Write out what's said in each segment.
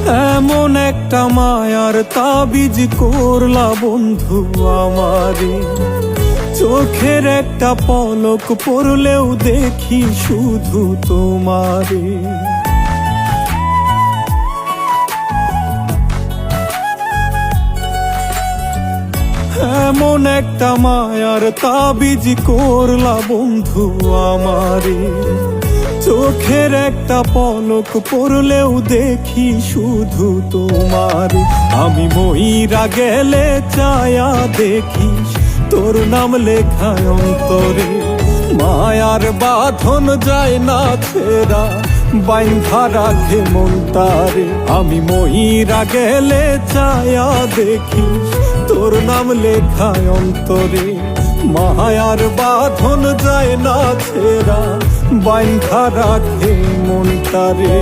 এমন একটা মায়ার তাবিজ করলা বন্ধু আমারে, চোখের একটা পলক পড়লেও দেখি শুধু তোমারে। এমন একটা মায়ার তাবিজ করলা বন্ধু আমারে, চোখের একটা পলক পড়লেও দেখি শুধু তোমার। আমি মইরা গেলে চায়া দেখি তোর নাম লেখায় অন্তরে, মায়ার বাঁধন যায় না ছেড়া বাইন্ধা রাখে মনটারে। আমি মইরা গেলে চায়া দেখি তোর নাম লেখায় অন্তরে, মায়ার বাঁধন যায় না ছেড়া বাইন্ধা রাখে মনটারে।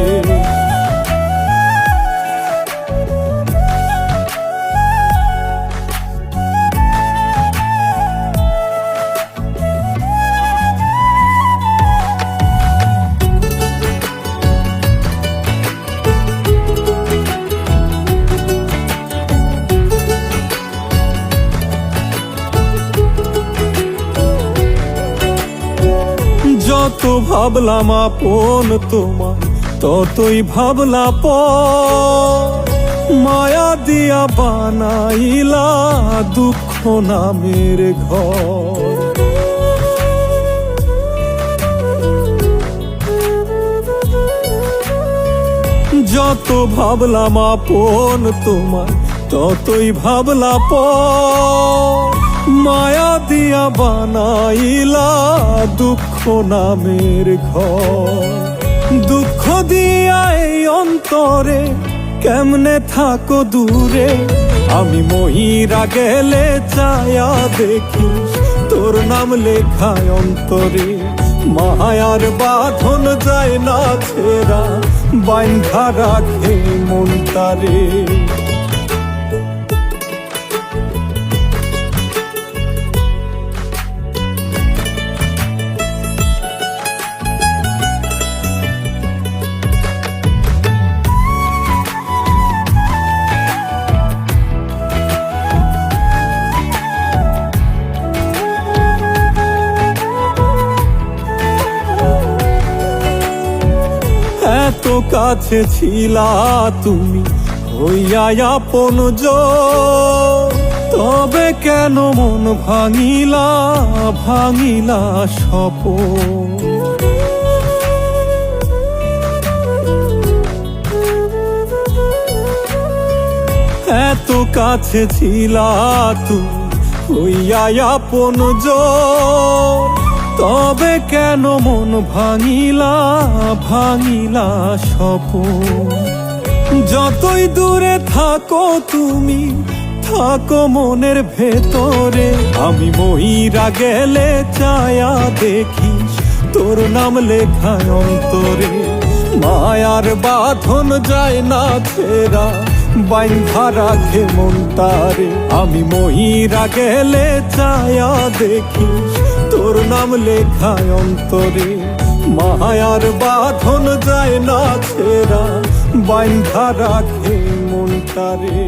যত ভাবলাম আপন তোমার ততই ভাবলা পর, মায়া দিয়া বানাইলা দুঃখ নামের ঘর। যত ভাবলাম আপন তোমার ততই ভাবলা পর, মায়া দিয়া বানাইলা দুঃখ নামের ঘর। দুঃখ দিয়া এই অন্তরে কেমনে থাকো দূরে, আমি মইরা গেলে চায়া দেখি তোর নাম লেখায় অন্তরে, মায়ার বাঁধন যায় না ছেড়া বাইন্ধা রাখে মনটারে। এত কাছে ছিলা তুমি হইয়া আপন জন, তবে কেন মন ভাঙিলা ভাঙিলা স্বপন। এত কাছে ছিলা তুমি হইয়া আপন জন, তবে কেন মন ভাঙিলা ভাঙিলা স্বপন। যতই দূরে থাকো তুমি থাকো মনের ভেতরে, আমি মইরা গেলে চায়া দেখি তোর নাম লেখায় অন্তরে, মায়ার বাঁধন যায় না ছেড়া বাইন্ধা রাখে মনটারে। আমি মইরা গেলে চায়া দেখি তোর নাম লেখায় অন্তরে, মায়ার বাঁধন যায় না ছেড়া বাইন্ধা রাখে মনটারে।